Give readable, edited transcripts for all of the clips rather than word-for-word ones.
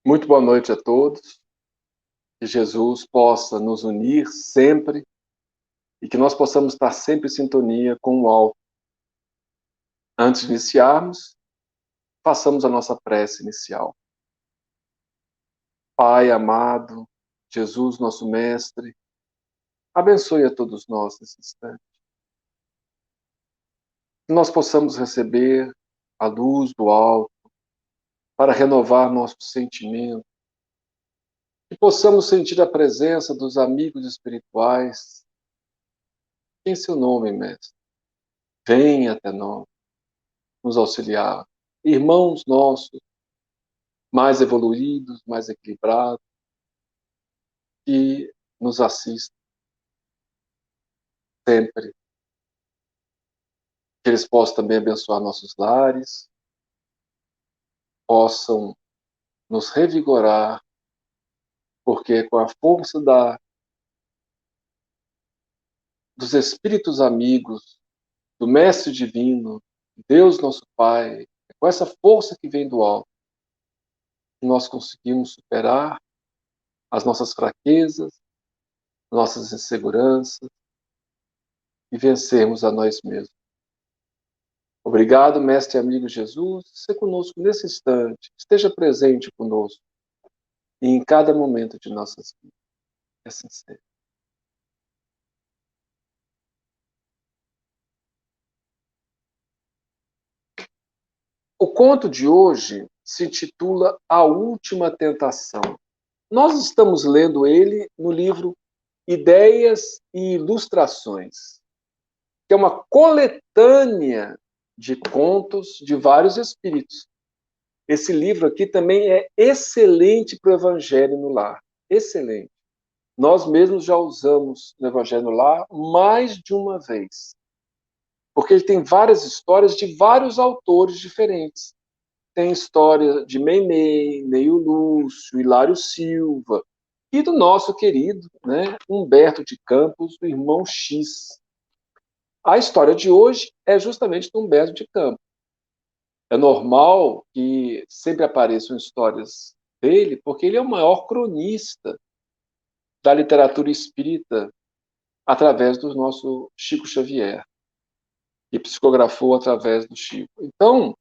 Muito boa noite a todos. Que Jesus possa nos unir sempre e que nós possamos estar sempre em sintonia com o alto. Antes de iniciarmos, façamos a nossa prece inicial. Pai amado, Jesus, nosso Mestre, abençoe a todos nós nesse instante. Que nós possamos receber a luz do alto para renovar nossos sentimentos. Que possamos sentir a presença dos amigos espirituais. Em seu nome, Mestre, venha até nós nos auxiliar. Irmãos nossos, mais evoluídos, mais equilibrados, que nos assistam sempre. Que eles possam também abençoar nossos lares, possam nos revigorar, porque com a força dos Espíritos amigos, do Mestre Divino, Deus nosso Pai, é com essa força que vem do alto, que nós conseguimos superar as nossas fraquezas, nossas inseguranças e vencermos a nós mesmos. Obrigado, Mestre e amigo Jesus, seja conosco nesse instante, esteja presente conosco e em cada momento de nossas vidas. Que assim seja. O conto de hoje se intitula A Última Tentação. Nós estamos lendo ele no livro Ideias e Ilustrações, que é uma coletânea de contos de vários espíritos. Esse livro aqui também é excelente para o Evangelho no Lar. Excelente. Nós mesmos já usamos no Evangelho no Lar mais de uma vez. Porque ele tem várias histórias de vários autores diferentes. Tem história de Meimei, Neio Lúcio, Hilário Silva, e do nosso querido, né, Humberto de Campos, do irmão X. A história de hoje é justamente do Humberto de Campos. É normal que sempre apareçam histórias dele, porque ele é o maior cronista da literatura espírita através do nosso Chico Xavier, que psicografou através do Chico. Então,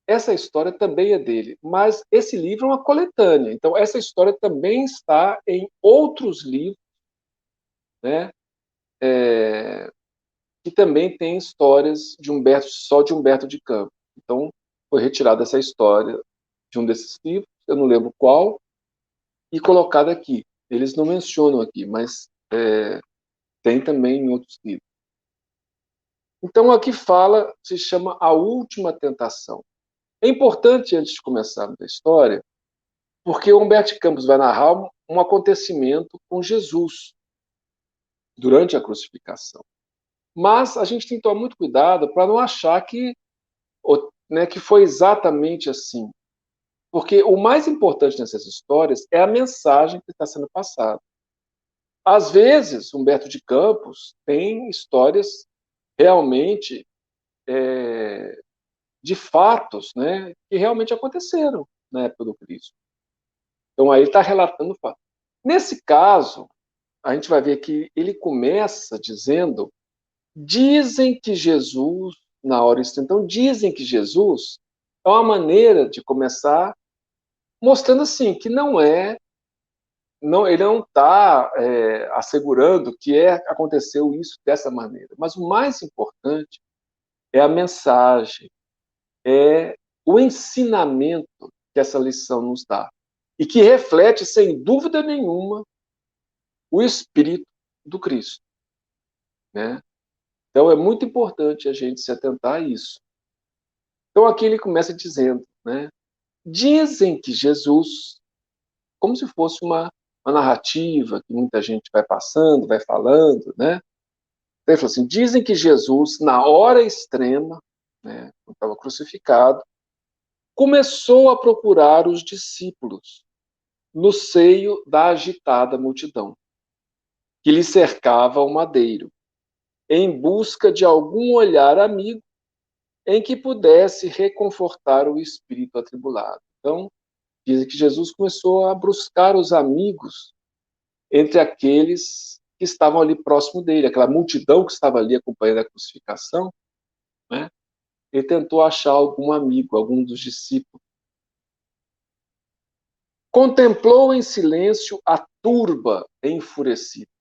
essa história também é dele, mas esse livro é uma coletânea. Então, essa história também está em outros livros, né? Que também tem histórias de Humberto, só de Humberto de Campos. Então, foi retirada essa história de um desses livros, eu não lembro qual, e colocada aqui. Eles não mencionam aqui, mas tem também em outros livros. Então, aqui fala, se chama A Última Tentação. É importante, antes de começarmos a história, porque o Humberto Campos vai narrar um acontecimento com Jesus durante a crucificação. Mas a gente tem que tomar muito cuidado para não achar que, né, que foi exatamente assim. Porque o mais importante nessas histórias é a mensagem que está sendo passada. Às vezes, Humberto de Campos tem histórias realmente de fatos, né, que realmente aconteceram na época do Cristo. Então, aí ele está relatando o fato. Nesse caso, a gente vai ver que ele começa dizendo: dizem que Jesus, na hora extrema, então dizem que Jesus é uma maneira de começar mostrando assim que não é, não, ele não está assegurando que aconteceu isso dessa maneira. Mas o mais importante é a mensagem, é o ensinamento que essa lição nos dá e que reflete, sem dúvida nenhuma, o espírito do Cristo, né? Então é muito importante a gente se atentar a isso. Então aqui ele começa dizendo, né? Dizem que Jesus, como se fosse uma narrativa que muita gente vai passando, vai falando, né? Então ele falou assim: dizem que Jesus, na hora extrema, né, quando estava crucificado, começou a procurar os discípulos no seio da agitada multidão que lhe cercava o madeiro, em busca de algum olhar amigo em que pudesse reconfortar o espírito atribulado. Então, dizem que Jesus começou a buscar os amigos entre aqueles que estavam ali próximo dele, aquela multidão que estava ali acompanhando a crucificação, né? Ele tentou achar algum amigo, algum dos discípulos. Contemplou em silêncio a turba enfurecida.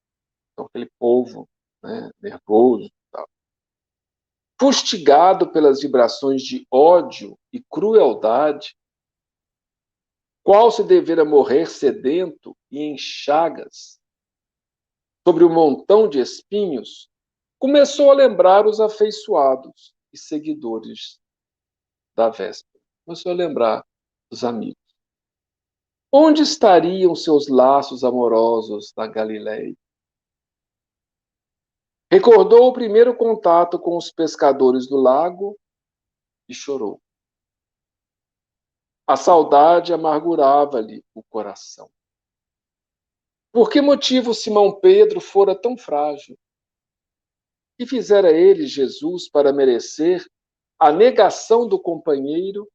Então, aquele povo, né, nervoso, tal. Fustigado pelas vibrações de ódio e crueldade, qual se devera morrer sedento e em chagas, sobre um montão de espinhos, começou a lembrar os afeiçoados e seguidores da véspera. Começou a lembrar dos amigos. Onde estariam seus laços amorosos na Galileia? Recordou o primeiro contato com os pescadores do lago e chorou. A saudade amargurava-lhe o coração. Por que motivo Simão Pedro fora tão frágil? Que fizera ele, Jesus, para merecer a negação do companheiro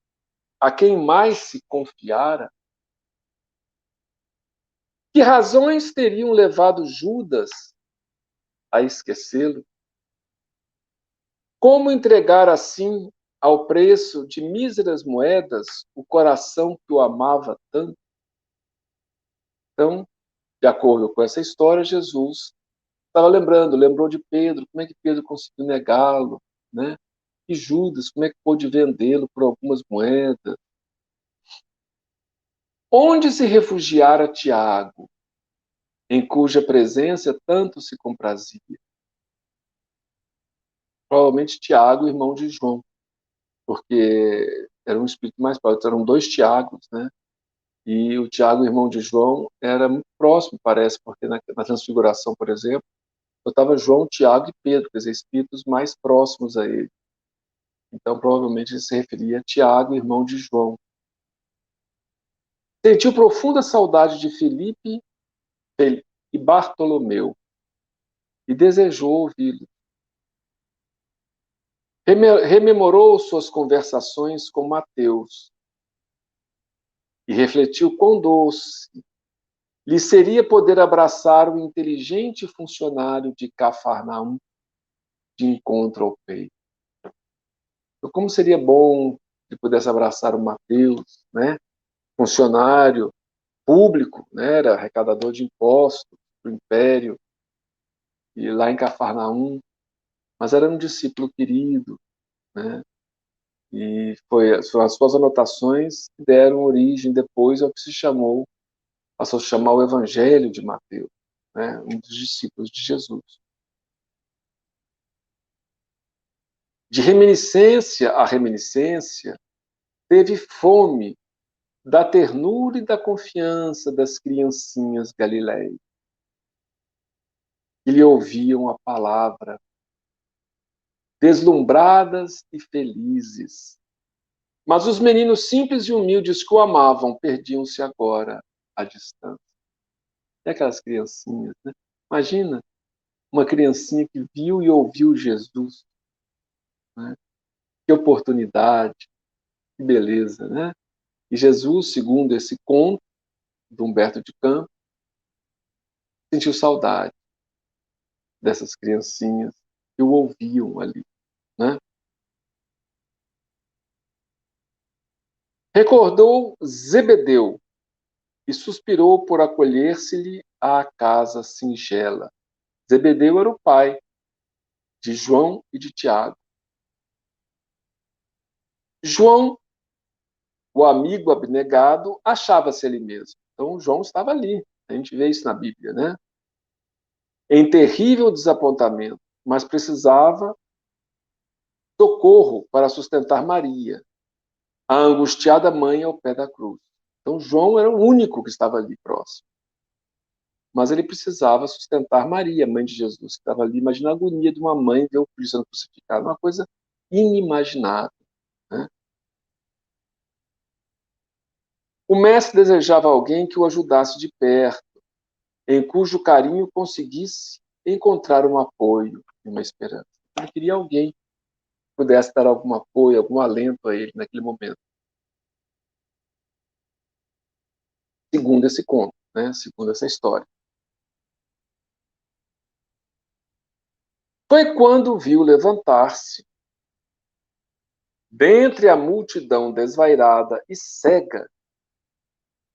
a quem mais se confiara? Que razões teriam levado Judas a esquecê-lo? Como entregar assim, ao preço de míseras moedas, o coração que o amava tanto? Então, de acordo com essa história, Jesus estava lembrou de Pedro, como é que Pedro conseguiu negá-lo, né? E Judas, como é que pôde vendê-lo por algumas moedas? Onde se refugiara Tiago, em cuja presença tanto se comprazia? Provavelmente Tiago, irmão de João, porque era um espírito mais próximo, eram dois Tiagos, né? E o Tiago, irmão de João, era muito próximo, parece, porque na Transfiguração, por exemplo, estava João, Tiago e Pedro, quer dizer, espíritos mais próximos a ele. Então, provavelmente, ele se referia a Tiago, irmão de João. Sentiu profunda saudade de Felipe e Bartolomeu e desejou ouvi-lo. Rememorou suas conversações com Mateus e refletiu quão doce lhe seria poder abraçar o inteligente funcionário de Cafarnaum de encontro ao peito. Então, como seria bom se pudesse abraçar o Mateus, né? Funcionário público, né? Era arrecadador de impostos do império, e lá em Cafarnaum, mas era um discípulo querido, né? E as suas anotações que deram origem depois ao que passou a se chamar o Evangelho de Mateus, né? Um dos discípulos de Jesus. De reminiscência a reminiscência, teve fome da ternura e da confiança das criancinhas galileias, que lhe ouviam a palavra, deslumbradas e felizes. Mas os meninos simples e humildes que o amavam perdiam-se agora à distância. E aquelas criancinhas, né? Imagina uma criancinha que viu e ouviu Jesus, né? Que oportunidade, que beleza, né? E Jesus, segundo esse conto de Humberto de Campos, sentiu saudade dessas criancinhas que o ouviam ali, né? Recordou Zebedeu e suspirou por acolher-se-lhe à casa singela. Zebedeu era o pai de João e de Tiago. João, o amigo abnegado, achava-se ele mesmo. Então, João estava ali. A gente vê isso na Bíblia, né? Em terrível desapontamento, mas precisava socorro para sustentar Maria, a angustiada mãe ao pé da cruz. Então, João era o único que estava ali próximo. Mas ele precisava sustentar Maria, mãe de Jesus, que estava ali. Imagina a agonia de uma mãe ver o filho sendo crucificado, uma coisa inimaginável, né? O mestre desejava alguém que o ajudasse de perto, em cujo carinho conseguisse encontrar um apoio e uma esperança. Ele queria alguém pudesse dar algum apoio, algum alento a ele naquele momento. Segundo esse conto, né? Segundo essa história. Foi quando viu levantar-se, dentre a multidão desvairada e cega,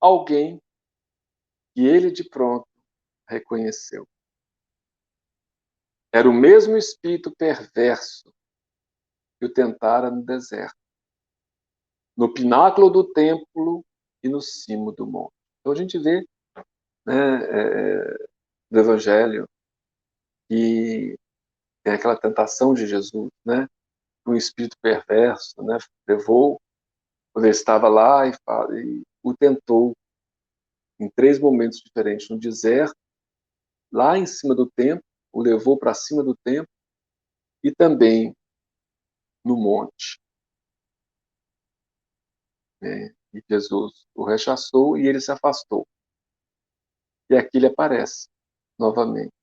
alguém que ele de pronto reconheceu. Era o mesmo espírito perverso que o tentara no deserto, no pináculo do templo e no cimo do monte. Então a gente vê, né, do Evangelho que tem aquela tentação de Jesus, né? Um espírito perverso, né? Levou, quando ele estava lá e o tentou em 3 momentos diferentes, no deserto, lá em cima do templo, o levou para cima do templo e também no monte. Né? E Jesus o rechaçou e ele se afastou. E aqui ele aparece novamente,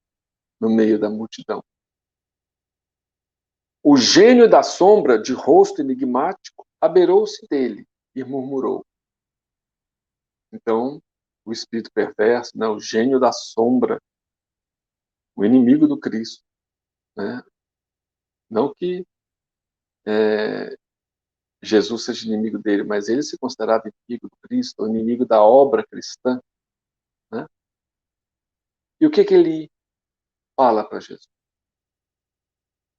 no meio da multidão. O gênio da sombra, de rosto enigmático, abeirou-se dele e murmurou. Então, o espírito perverso, né, o gênio da sombra, o inimigo do Cristo, né? Não que Jesus seja inimigo dele, mas ele se considerava inimigo do Cristo, inimigo da obra cristã. Né? E o que ele fala para Jesus?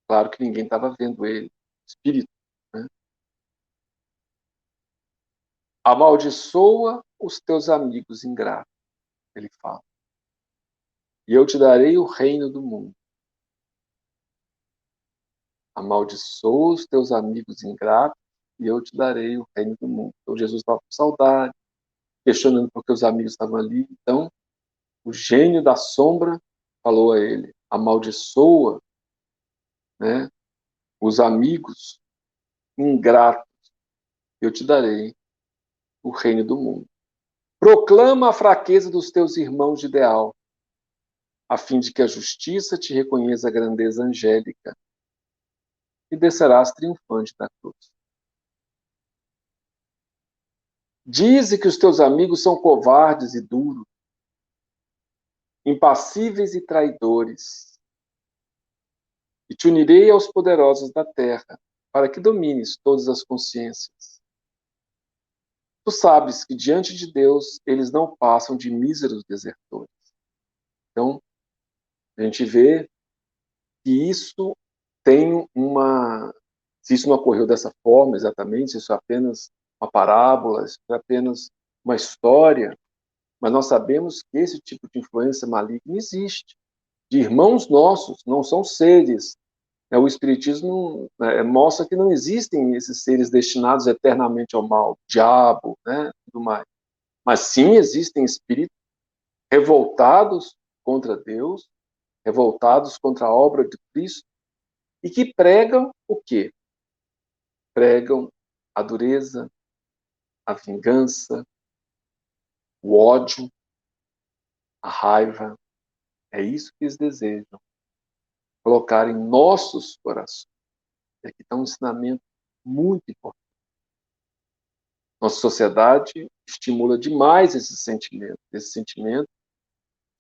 Claro que ninguém estava vendo ele, espírito. Né? Amaldiçoa os teus amigos ingratos, ele fala, e eu te darei o reino do mundo. Amaldiçoa os teus amigos ingratos, e eu te darei o reino do mundo. Então Jesus estava com saudade, questionando por que os amigos estavam ali. Então, o gênio da sombra falou a ele: amaldiçoa, né, os amigos ingratos, eu te darei o reino do mundo. Proclama a fraqueza dos teus irmãos de ideal, a fim de que a justiça te reconheça a grandeza angélica, e descerás triunfante da cruz. Dize que os teus amigos são covardes e duros, impassíveis e traidores, e te unirei aos poderosos da terra, para que domines todas as consciências. Tu sabes que diante de Deus eles não passam de míseros desertores. Então, a gente vê que isso tem uma... Se isso não ocorreu dessa forma exatamente, se isso é apenas uma parábola, se isso é apenas uma história, mas nós sabemos que esse tipo de influência maligna existe. De irmãos nossos, não são seres. O Espiritismo mostra que não existem esses seres destinados eternamente ao mal, diabo, né, tudo mais. Mas sim existem espíritos revoltados contra Deus, revoltados contra a obra de Cristo, e que pregam o quê? Pregam a dureza, a vingança, o ódio, a raiva. É isso que eles desejam colocar em nossos corações. E aqui está um ensinamento muito importante. Nossa sociedade estimula demais esses sentimentos. Esses sentimentos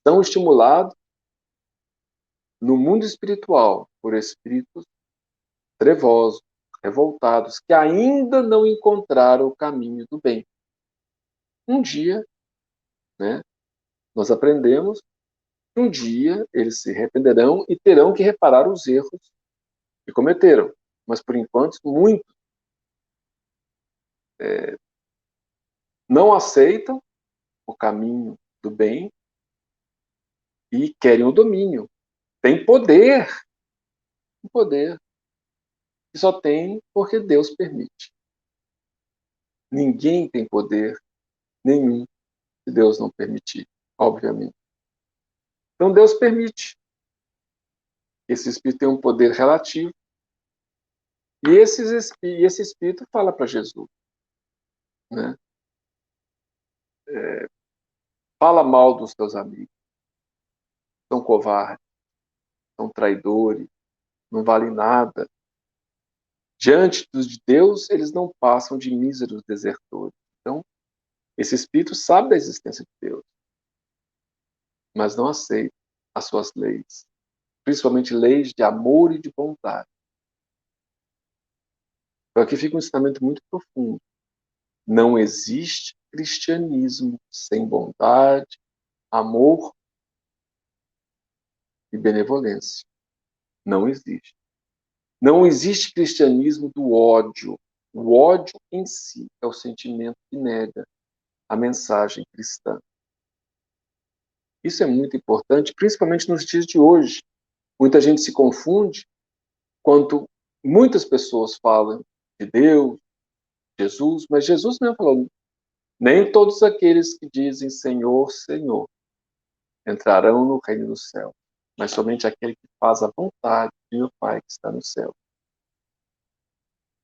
são estimulados no mundo espiritual por espíritos trevosos, revoltados, que ainda não encontraram o caminho do bem. Um dia, né, nós aprendemos que um dia eles se arrependerão e terão que reparar os erros que cometeram. Mas, por enquanto, muitos não aceitam o caminho do bem e querem o domínio. Tem poder, um poder que só tem porque Deus permite. Ninguém tem poder nenhum se Deus não permitir, obviamente. Então Deus permite. Esse espírito tem um poder relativo e esse espírito fala para Jesus, né? Fala mal dos teus amigos, são covardes, são traidores, não valem nada. Diante de Deus, eles não passam de míseros desertores. Então, esse espírito sabe da existência de Deus, mas não aceita as suas leis, principalmente leis de amor e de bondade. Então, aqui fica um ensinamento muito profundo. Não existe cristianismo sem bondade, amor e benevolência. Não existe. Não existe cristianismo do ódio. O ódio em si é o sentimento que nega a mensagem cristã. Isso é muito importante, principalmente nos dias de hoje. Muita gente se confunde quando muitas pessoas falam de Deus, Jesus, mas Jesus mesmo falou: nem todos aqueles que dizem Senhor, Senhor entrarão no reino do céu, mas somente aquele que faz a vontade de meu Pai que está no céu.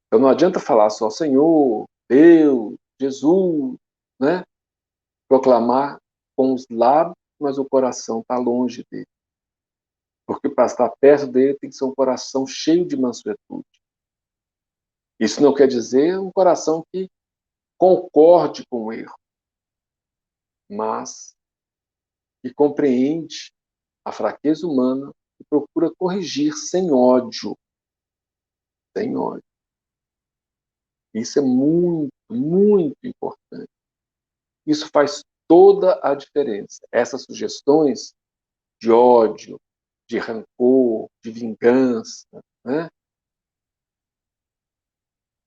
Então não adianta falar só Senhor, Deus, Jesus, né? Proclamar com os lábios, mas o coração está longe dele. Porque para estar perto dele tem que ser um coração cheio de mansuetude. Isso não quer dizer um coração que concorde com o erro, mas que compreende a fraqueza humana e procura corrigir sem ódio. Sem ódio. Isso é muito, muito importante. Isso faz toda a diferença. Essas sugestões de ódio, de rancor, de vingança, né?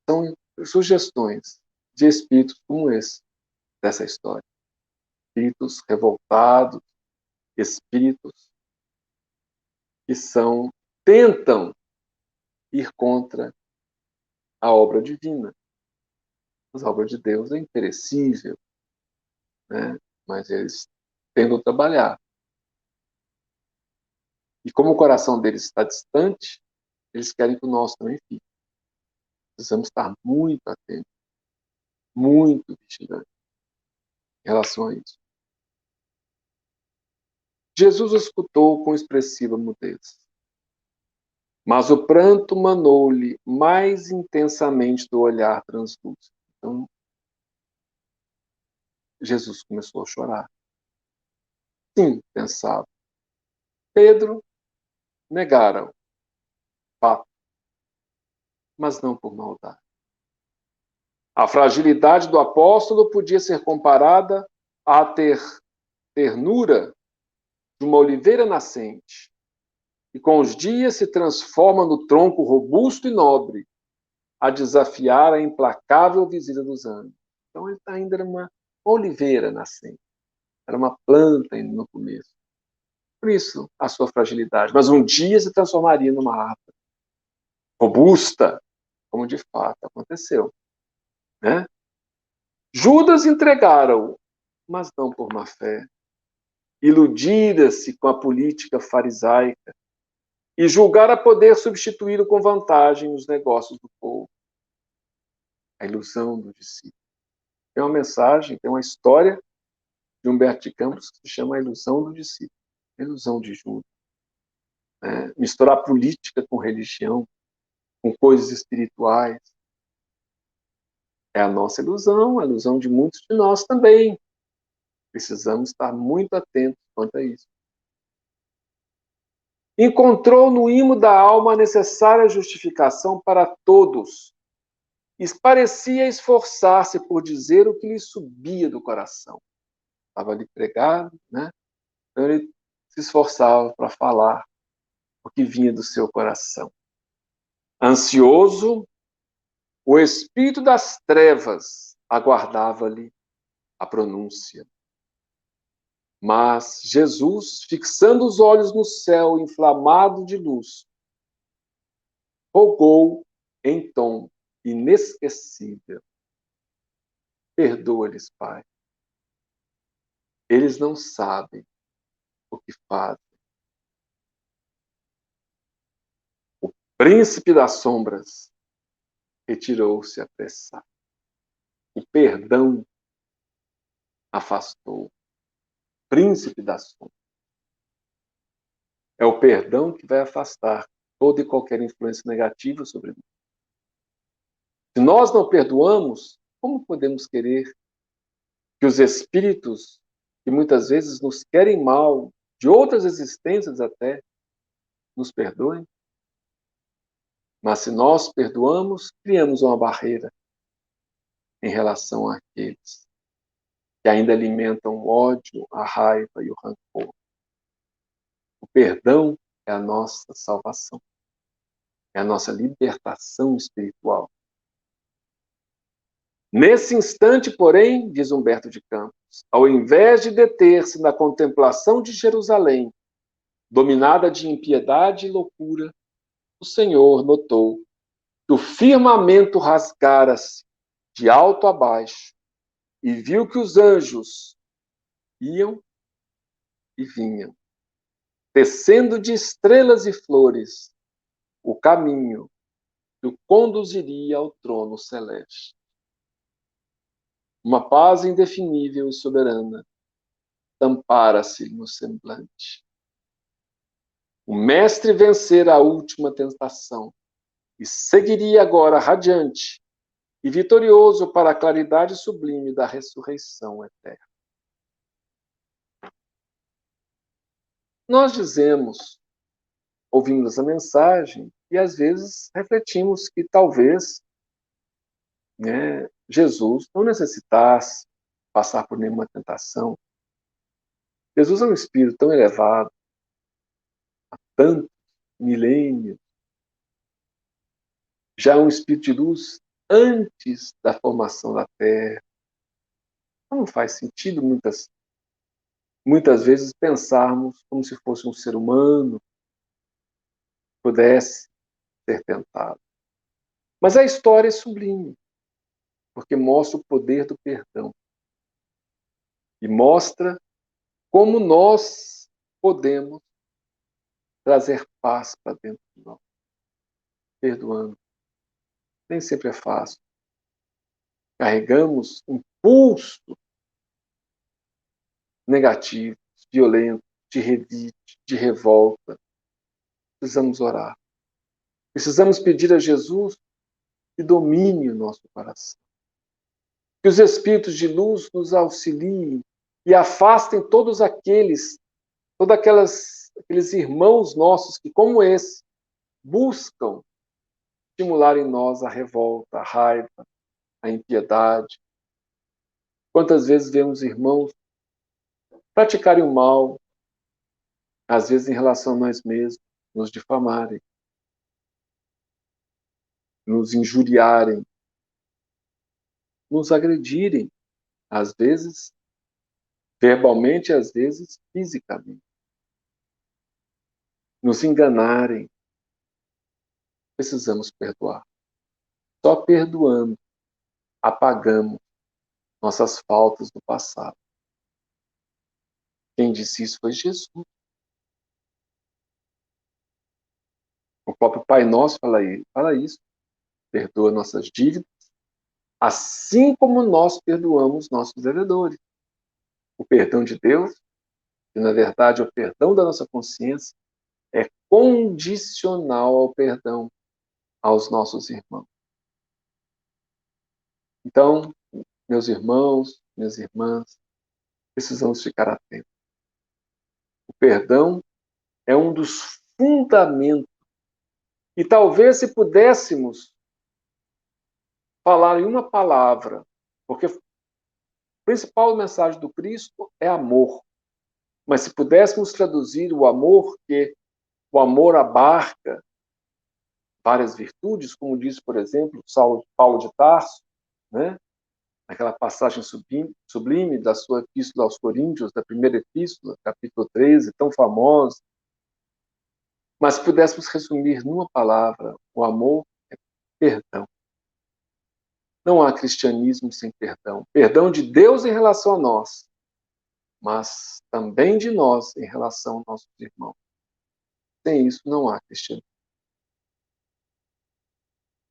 São sugestões de espíritos como esse, dessa história. Espíritos revoltados, espíritos que tentam ir contra a obra divina. Mas a obra de Deus é imperecível, né? Mas eles tentam trabalhar. E como o coração deles está distante, eles querem que o nosso também fique. Precisamos estar muito atentos, muito vigilantes em relação a isso. Jesus escutou com expressiva mudez, mas o pranto manou-lhe mais intensamente do olhar translúcido. Então, Jesus começou a chorar. Sim, pensava. Pedro negara-o, fato, mas não por maldade. A fragilidade do apóstolo podia ser comparada à ternura de uma oliveira nascente, e com os dias se transforma no tronco robusto e nobre, a desafiar a implacável visita dos anos. Então ele ainda era uma oliveira nascente, era uma planta ainda no começo. Por isso, a sua fragilidade. Mas um dia se transformaria numa árvore robusta, como de fato aconteceu. Né? Judas entregaram-o, mas não por má fé. Iludira-se com a política farisaica e julgara poder substituí-lo com vantagem nos negócios do povo. A ilusão do discípulo. Tem uma mensagem, tem uma história de Humberto de Campos que se chama A Ilusão do Discípulo. A ilusão de Judas. Misturar política com religião, com coisas espirituais. É a nossa ilusão, a ilusão de muitos de nós também. Precisamos estar muito atentos quanto a isso. Encontrou no imo da alma a necessária justificação para todos. E parecia esforçar-se por dizer o que lhe subia do coração. Estava ali pregado, né? Então ele se esforçava para falar o que vinha do seu coração. Ansioso, o espírito das trevas aguardava-lhe a pronúncia. Mas Jesus, fixando os olhos no céu inflamado de luz, rogou em tom inesquecível: perdoa-lhes, Pai. Eles não sabem o que fazem. O príncipe das sombras retirou-se apressado. O perdão afastou. Príncipe das sombras. É o perdão que vai afastar toda e qualquer influência negativa sobre nós. Se nós não perdoamos, como podemos querer que os espíritos, que muitas vezes nos querem mal, de outras existências até, nos perdoem? Mas se nós perdoamos, criamos uma barreira em relação àqueles que ainda alimentam o ódio, a raiva e o rancor. O perdão é a nossa salvação, é a nossa libertação espiritual. Nesse instante, porém, diz Humberto de Campos, ao invés de deter-se na contemplação de Jerusalém, dominada de impiedade e loucura, o Senhor notou que o firmamento rasgara-se de alto a baixo e viu que os anjos iam e vinham, tecendo de estrelas e flores o caminho que o conduziria ao trono celeste. Uma paz indefinível e soberana tampara-se no semblante. O mestre vencera a última tentação e seguiria agora radiante e vitorioso para a claridade sublime da ressurreição eterna. Nós dizemos, ouvimos a mensagem e às vezes refletimos que talvez, Jesus não necessitasse passar por nenhuma tentação. Jesus é um espírito tão elevado, há tantos milênios, já é um espírito de luz antes da formação da Terra. Não faz sentido muitas vezes pensarmos como se fosse um ser humano que pudesse ser tentado. Mas a história é sublime, porque mostra o poder do perdão e mostra como nós podemos trazer paz para dentro de nós, perdoando. Nem sempre é fácil. Carregamos impulsos negativos, violentos, de revide, de revolta. Precisamos orar. Precisamos pedir a Jesus que domine o nosso coração. Que os espíritos de luz nos auxiliem e afastem aqueles irmãos nossos que, como esse, buscam estimular em nós a revolta, a raiva, a impiedade. Quantas vezes vemos irmãos praticarem o mal, às vezes em relação a nós mesmos, nos difamarem, nos injuriarem, nos agredirem, às vezes verbalmente, às vezes fisicamente, nos enganarem. Precisamos perdoar. Só perdoando apagamos nossas faltas do passado. Quem disse isso foi Jesus. O próprio Pai Nosso fala isso. Perdoa nossas dívidas, assim como nós perdoamos nossos devedores. O perdão de Deus, que na verdade é o perdão da nossa consciência, é condicional ao perdão aos nossos irmãos. Então, meus irmãos, minhas irmãs, precisamos ficar atentos. O perdão é um dos fundamentos. E talvez se pudéssemos falar em uma palavra, porque a principal mensagem do Cristo é amor. Mas se pudéssemos traduzir o amor, que o amor abarca várias virtudes, como diz, por exemplo, Paulo de Tarso, né? Naquela passagem sublime da sua epístola aos Coríntios, da primeira epístola, capítulo 13, tão famosa. Mas se pudéssemos resumir numa palavra, o amor é perdão. Não há cristianismo sem perdão. Perdão de Deus em relação a nós, mas também de nós em relação aos nossos irmãos. Sem isso, não há cristianismo.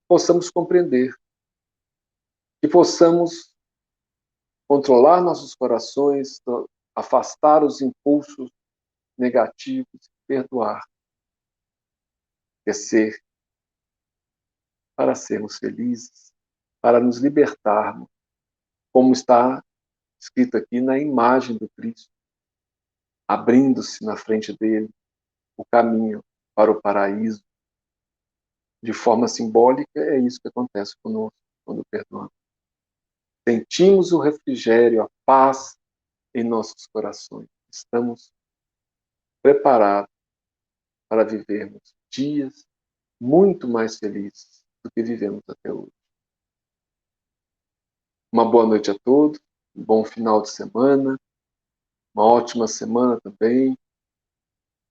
Possamos compreender, que possamos controlar nossos corações, afastar os impulsos negativos, perdoar, esquecer, para sermos felizes, para nos libertarmos, como está escrito aqui na imagem do Cristo, abrindo-se na frente dele o caminho para o paraíso. De forma simbólica, é isso que acontece conosco quando perdoamos. Sentimos o refrigério, a paz em nossos corações. Estamos preparados para vivermos dias muito mais felizes do que vivemos até hoje. Uma boa noite a todos, um bom final de semana, uma ótima semana também.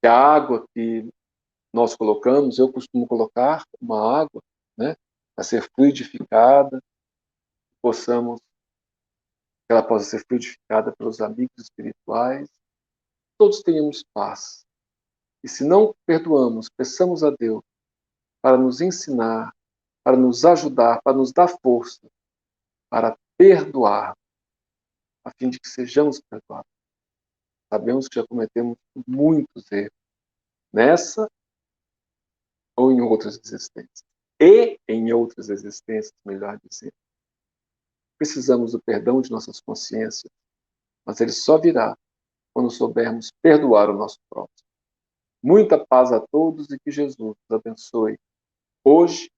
Que a água que nós colocamos, eu costumo colocar uma água, né, para ser fluidificada, possamos, que ela possa ser fluidificada pelos amigos espirituais, todos tenhamos paz. E se não perdoamos, peçamos a Deus para nos ensinar, para nos ajudar, para nos dar força, para perdoar, a fim de que sejamos perdoados. Sabemos que já cometemos muitos erros, nessa ou em outras existências. E em outras existências, melhor dizendo. Precisamos do perdão de nossas consciências, mas ele só virá quando soubermos perdoar o nosso próximo. Muita paz a todos e que Jesus nos abençoe, hoje